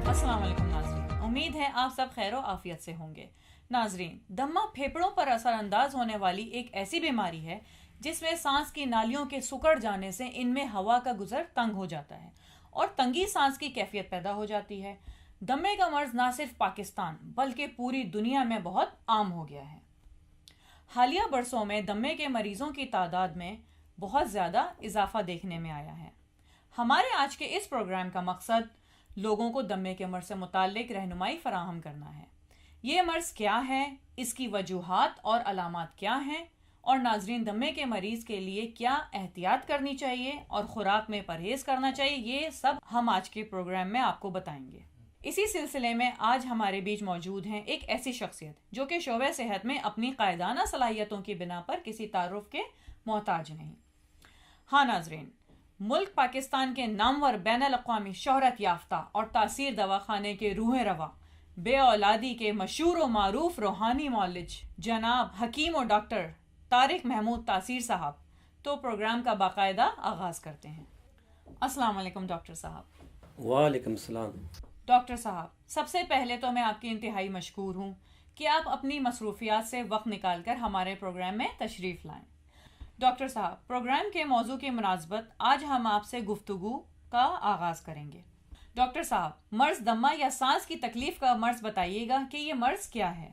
السلام علیکم ناظرین، امید ہے آپ سب خیر و عافیت سے ہوں گے۔ ناظرین، دمہ پھیپھڑوں پر اثر انداز ہونے والی ایک ایسی بیماری ہے جس میں سانس کی نالیوں کے سکڑ جانے سے ان میں ہوا کا گزر تنگ ہو جاتا ہے اور تنگی سانس کی کیفیت پیدا ہو جاتی ہے۔ دمے کا مرض نہ صرف پاکستان بلکہ پوری دنیا میں بہت عام ہو گیا ہے۔ حالیہ برسوں میں دمے کے مریضوں کی تعداد میں بہت زیادہ اضافہ دیکھنے میں آیا ہے۔ ہمارے آج کے اس پروگرام کا مقصد لوگوں کو دمے کے مرض سے متعلق رہنمائی فراہم کرنا ہے۔ یہ مرض کیا ہے، اس کی وجوہات اور علامات کیا ہیں، اور ناظرین دمے کے مریض کے لیے کیا احتیاط کرنی چاہیے اور خوراک میں پرہیز کرنا چاہیے، یہ سب ہم آج کے پروگرام میں آپ کو بتائیں گے۔ اسی سلسلے میں آج ہمارے بیچ موجود ہیں ایک ایسی شخصیت جو کہ شعبہ صحت میں اپنی قائدانہ صلاحیتوں کی بنا پر کسی تعارف کے محتاج نہیں۔ ہاں ناظرین، ملک پاکستان کے نامور بین الاقوامی شہرت یافتہ اور تاثیر دواخانے کے روح روا بے اولادی کے مشہور و معروف روحانی معالج جناب حکیم و ڈاکٹر طارق محمود تاثیر صاحب، تو پروگرام کا باقاعدہ آغاز کرتے ہیں۔ السلام علیکم ڈاکٹر صاحب۔ وعلیکم السلام۔ ڈاکٹر صاحب، سب سے پہلے تو میں آپ کی انتہائی مشکور ہوں کہ آپ اپنی مصروفیات سے وقت نکال کر ہمارے پروگرام میں تشریف لائیں۔ ڈاکٹر صاحب، پروگرام کے موضوع کی مناسبت آج ہم آپ سے گفتگو کا آغاز کریں گے۔ ڈاکٹر صاحب، مرض دمہ یا سانس کی تکلیف کا مرض بتائیے گا کہ یہ مرض کیا ہے؟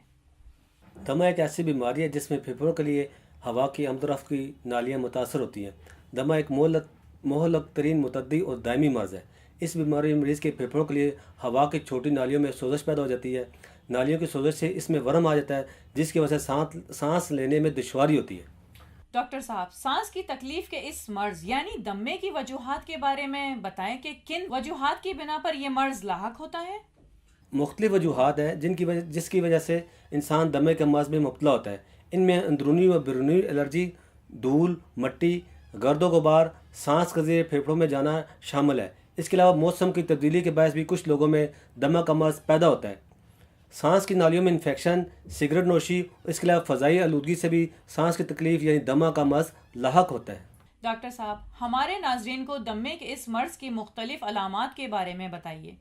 دمہ ایک ایسی بیماری ہے جس میں پھیپھڑوں کے لیے ہوا کی آمد و رفت کی نالیاں متاثر ہوتی ہیں۔ دمہ ایک مہلک ترین متعدی اور دائمی مرض ہے۔ اس بیماری میں مریض کے پھیپھڑوں کے لیے ہوا کی چھوٹی نالیوں میں سوزش پیدا ہو جاتی ہے۔ نالیوں کی سوزش سے اس میں ورم آ جاتا ہے جس کی وجہ سے سانس لینے میں دشواری ہوتی ہے۔ ڈاکٹر صاحب، سانس کی تکلیف کے اس مرض یعنی دمے کی وجوہات کے بارے میں بتائیں کہ کن وجوہات کی بنا پر یہ مرض لاحق ہوتا ہے؟ مختلف وجوہات ہیں جس کی وجہ سے انسان دمے کے مرض میں مبتلا ہوتا ہے۔ ان میں اندرونی و بیرونی الرجی، دھول، مٹی، گرد و غبار، سانس کے ذریعے پھیپھڑوں میں جانا شامل ہے۔ اس کے علاوہ موسم کی تبدیلی کے باعث بھی کچھ لوگوں میں دمہ کا مرض پیدا ہوتا ہے۔ سانس کی نالیوں میں انفیکشن، سگریٹ نوشی، اس کے علاوہ فضائی آلودگی سے بھی سانس کی تکلیف یعنی دمہ کا مرض لاحق ہوتا ہے۔ ڈاکٹر صاحب، ہمارے ناظرین کو دمے کے اس مرض کی مختلف علامات کے بارے میں بتائیے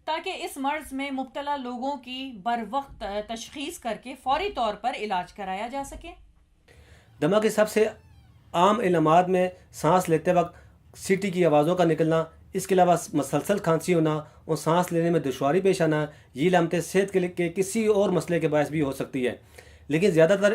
تاکہ اس مرض میں مبتلا لوگوں کی بر وقت تشخیص کر کے فوری طور پر علاج کرایا جا سکے۔ دمہ کی سب سے عام علامات میں سانس لیتے وقت سیٹی کی آوازوں کا نکلنا، اس کے علاوہ مسلسل کھانسی ہونا اور سانس لینے میں دشواری پیش آنا، یہ علامتیں صحت کے کسی اور مسئلے کے باعث بھی ہو سکتی ہے، لیکن زیادہ تر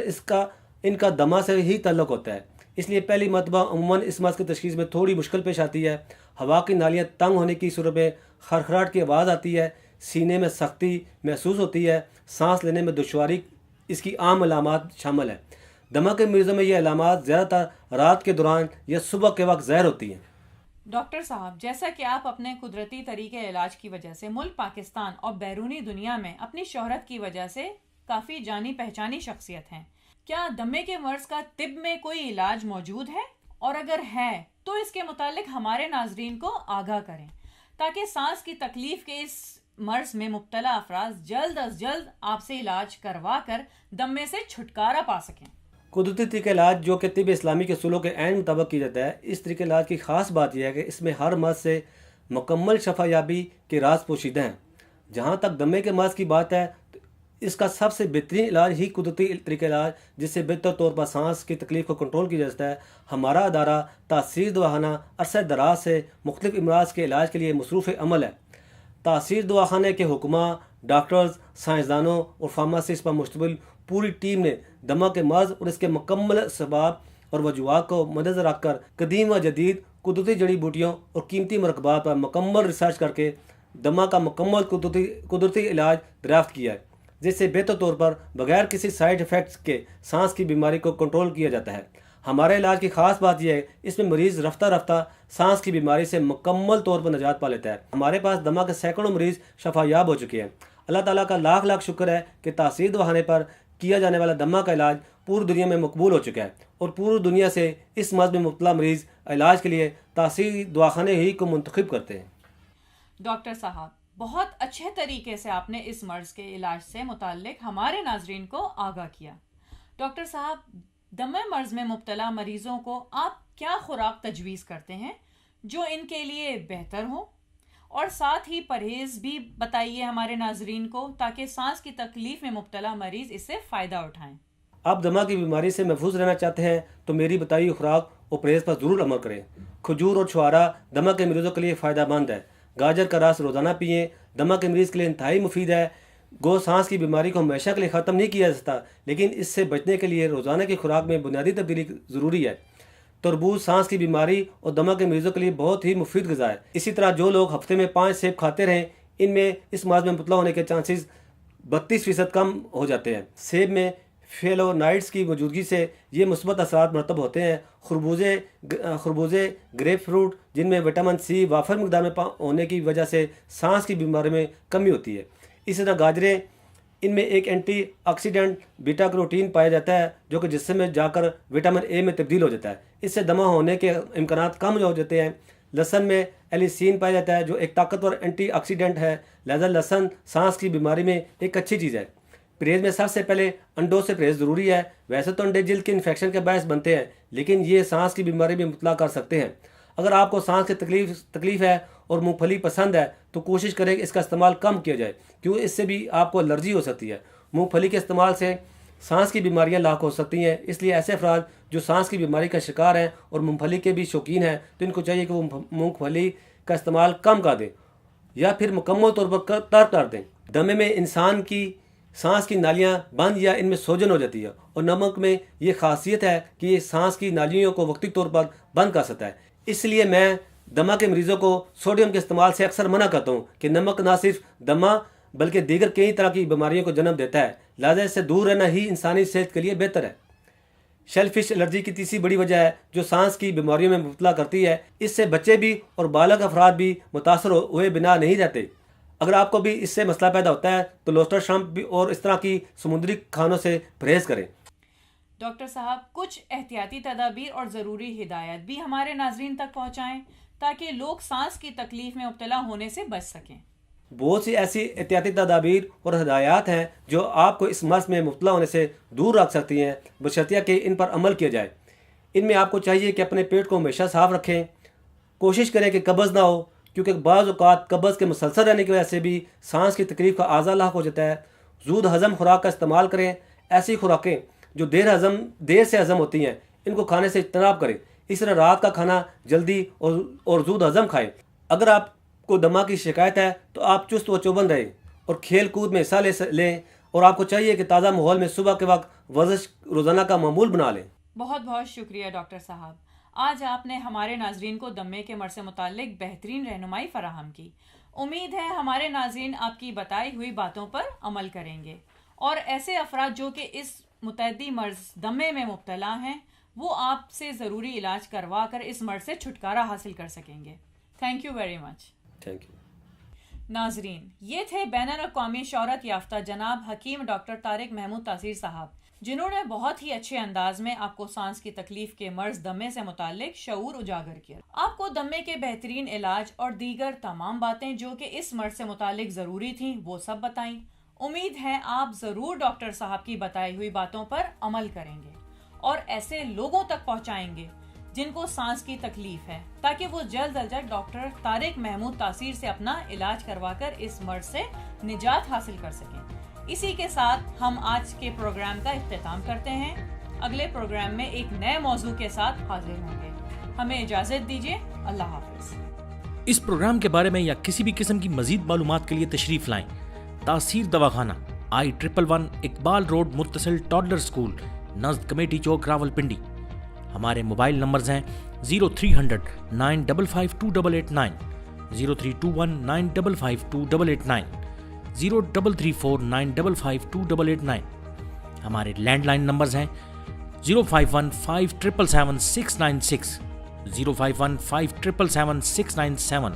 ان کا دمہ سے ہی تعلق ہوتا ہے۔ اس لیے پہلی مرتبہ عموماً اس مرض کی تشخیص میں تھوڑی مشکل پیش آتی ہے۔ ہوا کی نالیاں تنگ ہونے کی صورت میں خرخراہٹ کی آواز آتی ہے، سینے میں سختی محسوس ہوتی ہے، سانس لینے میں دشواری اس کی عام علامات شامل ہیں۔ دمہ کے مریضوں میں یہ علامات زیادہ تر رات کے دوران یا صبح کے وقت ظاہر ہوتی ہیں۔ ڈاکٹر صاحب، جیسا کہ آپ اپنے قدرتی طریقے علاج کی وجہ سے ملک پاکستان اور بیرونی دنیا میں اپنی شہرت کی وجہ سے کافی جانی پہچانی شخصیت ہیں، کیا دمے کے مرض کا طب میں کوئی علاج موجود ہے؟ اور اگر ہے تو اس کے متعلق ہمارے ناظرین کو آگاہ کریں تاکہ سانس کی تکلیف کے اس مرض میں مبتلا افراد جلد از جلد آپ سے علاج کروا کر دمے سے چھٹکارا پا سکیں۔ قدرتی طریقہ علاج جو کہ طب اسلامی کے اصولوں کے عین مطابق کیا جاتا ہے، اس طریقہ علاج کی خاص بات یہ ہے کہ اس میں ہر مرض سے مکمل شفا یابی کے راز پوشیدہ ہیں۔ جہاں تک دمے کے مرض کی بات ہے تو اس کا سب سے بہترین علاج ہی قدرتی طریقہ علاج جس سے بہتر طور پر سانس کی تکلیف کو کنٹرول کیا جاتا ہے۔ ہمارا ادارہ تاثیر دواخانہ عرصہ دراز سے مختلف امراض کے علاج کے لیے مصروف عمل ہے۔ تاثیر دواخانے کے حکماء، ڈاکٹرز، سائنسدانوں اور فارماسسٹ پر مشتمل پوری ٹیم نے دمہ کے مرض اور اس کے مکمل اسباب اور وجوہات کو مدنظر رکھ کر قدیم و جدید قدرتی جڑی بوٹیوں اور قیمتی مرکبات پر مکمل ریسرچ کر کے دمہ کا مکمل قدرتی علاج دریافت کیا ہے، جس سے بہتر طور پر بغیر کسی سائیڈ ایفیکٹس کے سانس کی بیماری کو کنٹرول کیا جاتا ہے۔ ہمارے علاج کی خاص بات یہ ہے اس میں مریض رفتہ رفتہ سانس کی بیماری سے مکمل طور پر نجات پا لیتا ہے۔ ہمارے پاس دمہ کے سینکڑوں مریض شفا یاب ہو چکے ہیں۔ اللہ تعالیٰ کا لاکھ لاکھ شکر ہے کہ تاثیر دواخانے پر کیا جانے والا دمہ کا علاج پوری دنیا میں مقبول ہو چکا ہے اور پوری دنیا سے اس مرض میں مبتلا مریض علاج کے لیے تاثیر دواخانے ہی کو منتخب کرتے ہیں۔ ڈاکٹر صاحب، بہت اچھے طریقے سے آپ نے اس مرض کے علاج سے متعلق ہمارے ناظرین کو آگاہ کیا۔ ڈاکٹر صاحب، دمہ مرض میں مبتلا مریضوں کو آپ کیا خوراک تجویز کرتے ہیں جو ان کے لیے بہتر ہو؟ اور ساتھ ہی پرہیز بھی بتائیے ہمارے ناظرین کو تاکہ سانس کی تکلیف میں مبتلا مریض اس سے فائدہ اٹھائیں۔ آپ دمہ کی بیماری سے محفوظ رہنا چاہتے ہیں تو میری بتائی خوراک اور پرہیز پر ضرور عمل کریں۔ کھجور اور چھوارا دمہ کے مریضوں کے لیے فائدہ مند ہے۔ گاجر کا رس روزانہ پئیں، دمہ کے مریض کے لیے انتہائی مفید ہے۔ گو سانس کی بیماری کو ہمیشہ کے لیے ختم نہیں کیا جا سکتا، لیکن اس سے بچنے کے لیے روزانہ کی خوراک میں بنیادی تبدیلی ضروری ہے۔ تربوز سانس کی بیماری اور دمہ کے مریضوں کے لیے بہت ہی مفید غذا ہے۔ اسی طرح جو لوگ ہفتے میں 5 سیب کھاتے رہیں، ان میں اس مرض میں مبتلا ہونے کے چانسز 32% کم ہو جاتے ہیں۔ سیب میں فلیونائڈز کی موجودگی سے یہ مثبت اثرات مرتب ہوتے ہیں۔ خربوزے گریپ فروٹ جن میں وٹامن سی وافر مقدار میں ہونے کی وجہ سے سانس کی بیماری میں کمی ہوتی ہے۔ اسی طرح گاجریں، ان میں ایک اینٹی آکسیڈنٹ بیٹا کیروٹین پایا جاتا ہے جو کہ جسم میں جا کر وٹامن اے میں تبدیل ہو جاتا ہے۔ اس سے دمہ ہونے کے امکانات کم ہو جاتے ہیں۔ لہسن میں ایلیسین پایا جاتا ہے جو ایک طاقتور اینٹی آکسیڈنٹ ہے، لہذا لہسن سانس کی بیماری میں ایک اچھی چیز ہے۔ پرہیز میں سب سے پہلے انڈوں سے پرہیز ضروری ہے۔ ویسے تو انڈے جلد کے انفیکشن کے باعث بنتے ہیں، لیکن یہ سانس کی بیماری میں مبتلا کر سکتے ہیں۔ اگر آپ کو سانس کی تکلیف ہے اور مونگ پھلی پسند ہے تو کوشش کریں کہ اس کا استعمال کم کیا جائے، کیونکہ اس سے بھی آپ کو الرجی ہو سکتی ہے۔ مونگ پھلی کے استعمال سے سانس کی بیماریاں لاحق ہو سکتی ہیں، اس لیے ایسے افراد جو سانس کی بیماری کا شکار ہیں اور مونگ پھلی کے بھی شوقین ہیں تو ان کو چاہیے کہ وہ مونگ پھلی کا استعمال کم کر دیں یا پھر مکمل طور پر ترک کر دیں۔ دمے میں انسان کی سانس کی نالیاں بند یا ان میں سوجن ہو جاتی ہے، اور نمک میں یہ خاصیت ہے کہ یہ سانس کی نالیوں کو وقتی طور پر بند کر سکتا ہے۔ اس لیے میں دمہ کے مریضوں کو سوڈیم کے استعمال سے اکثر منع کرتا ہوں کہ نمک نہ صرف دمہ بلکہ دیگر کئی طرح کی بیماریوں کو جنم دیتا ہے، لہذا اس سے دور رہنا ہی انسانی صحت کے لیے بہتر ہے۔ شیل فش الرجی کی تیسری بڑی وجہ ہے جو سانس کی بیماریوں میں مبتلا کرتی ہے۔ اس سے بچے بھی اور بالغ افراد بھی متاثر ہوئے بنا نہیں رہتے۔ اگر آپ کو بھی اس سے مسئلہ پیدا ہوتا ہے تو لوبسٹر، شرمپ اور اس طرح کی سمندری کھانوں سے پرہیز کریں۔ ڈاکٹر صاحب، کچھ احتیاطی تدابیر اور ضروری ہدایت بھی ہمارے ناظرین تک پہنچائیں تاکہ لوگ سانس کی تکلیف میں مبتلا ہونے سے بچ سکیں۔ بہت سی ایسی احتیاطی تدابیر اور ہدایات ہیں جو آپ کو اس مرض میں مبتلا ہونے سے دور رکھ سکتی ہیں، بشرطیہ کہ ان پر عمل کیا جائے۔ ان میں آپ کو چاہیے کہ اپنے پیٹ کو ہمیشہ صاف رکھیں، کوشش کریں کہ قبض نہ ہو، کیونکہ بعض اوقات قبض کے مسلسل رہنے کی وجہ سے بھی سانس کی تکلیف کا آغاز لاحق ہو جاتا ہے۔ زود ہضم خوراک کا استعمال کریں۔ ایسی خوراکیں جو دیر سے ہضم ہوتی ہیں ان کو کھانے سے اجتناب کریں۔ اس طرح رات کا کھانا جلدی اور زود ہضم کھائیں۔ اگر آپ کو دمہ کی شکایت ہے تو آپ چست و چوبند رہیں اور کھیل کود میں حصہ لیں، اور آپ کو چاہیے کہ تازہ ماحول میں صبح کے وقت ورزش روزانہ کا معمول بنا لیں۔ بہت بہت شکریہ ڈاکٹر صاحب، آج آپ نے ہمارے ناظرین کو دمے کے مرض سے متعلق بہترین رہنمائی فراہم کی۔ امید ہے ہمارے ناظرین آپ کی بتائی ہوئی باتوں پر عمل کریں گے، اور ایسے افراد جو کہ اس متعدی مرض دمے میں مبتلا ہیں وہ آپ سے ضروری علاج کروا کر اس مرض سے چھٹکارا حاصل کر سکیں گے۔ Thank you very much. Thank you. ناظرین، یہ تھے بین الاقوامی شہرت یافتہ جناب حکیم ڈاکٹر طارق محمود تاثیر صاحب، جنہوں نے بہت ہی اچھے انداز میں آپ کو سانس کی تکلیف کے مرض دمے سے متعلق شعور اجاگر کیا۔ آپ کو دمے کے بہترین علاج اور دیگر تمام باتیں جو کہ اس مرض سے متعلق ضروری تھیں وہ سب بتائیں۔ امید ہے آپ ضرور ڈاکٹر صاحب کی بتائی ہوئی باتوں پر عمل کریں گے اور ایسے لوگوں تک پہنچائیں گے جن کو سانس کی تکلیف ہے، تاکہ وہ جلد از جلد ڈاکٹر طارق محمود تاثیر سے اپنا علاج کروا کر اس مرض سے نجات حاصل کر سکیں۔ اسی کے ساتھ ہم آج کے پروگرام کا اختتام کرتے ہیں۔ اگلے پروگرام میں ایک نئے موضوع کے ساتھ حاضر ہوں گے۔ ہمیں اجازت دیجیے، اللہ حافظ۔ اس پروگرام کے بارے میں یا کسی بھی قسم کی مزید معلومات کے لیے تشریف لائیں۔ تاثیر دواخانہ، I-111 اقبال روڈ متصل ٹاڈلر اسکول نزد کمیٹی چوک راولپنڈی۔ ہمارے موبائل نمبرز ہیں 0300 955 2889، 0321 955 2889، 0334 955 2889۔ ہمارے لینڈ لائن نمبرز ہیں 051 5777 696، 051 5777 697،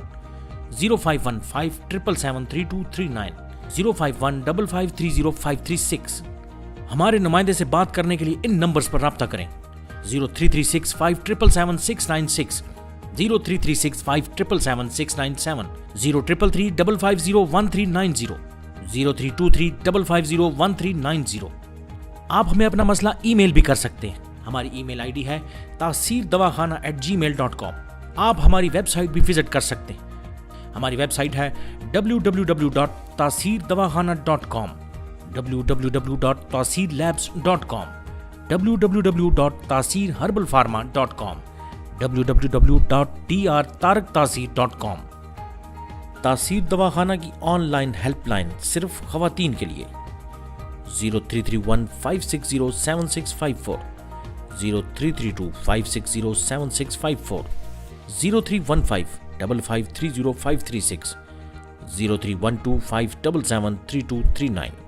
051 5777 3239، 051 5530 536۔ ہمارے نمائندے سے بات کرنے کے لیے ان نمبرز پر رابطہ کریں 0336 5777 696، 0336 5777 697، 0333 550 1390، 0323 550 1390۔ آپ ہمیں اپنا مسئلہ ای میل بھی کر سکتے ہیں۔ ہماری ای میل ID ہے taseerdawakana@gmail.com۔ آپ ہماری ویب سائٹ بھی وزٹ کر سکتے ہیں۔ ہماری ویب سائٹ ہے www.taseerdawakhanah.com, www.taseerlabs.com, www.taseerherbalpharma.com, www.drtaraktaseer.com. تاثیر دواخانہ کی آن لائن ہیلپ لائن صرف خواتین کے لیے 0331-560-7654, 0332-560-7654, 0315-5530-536, 0312-577-3239.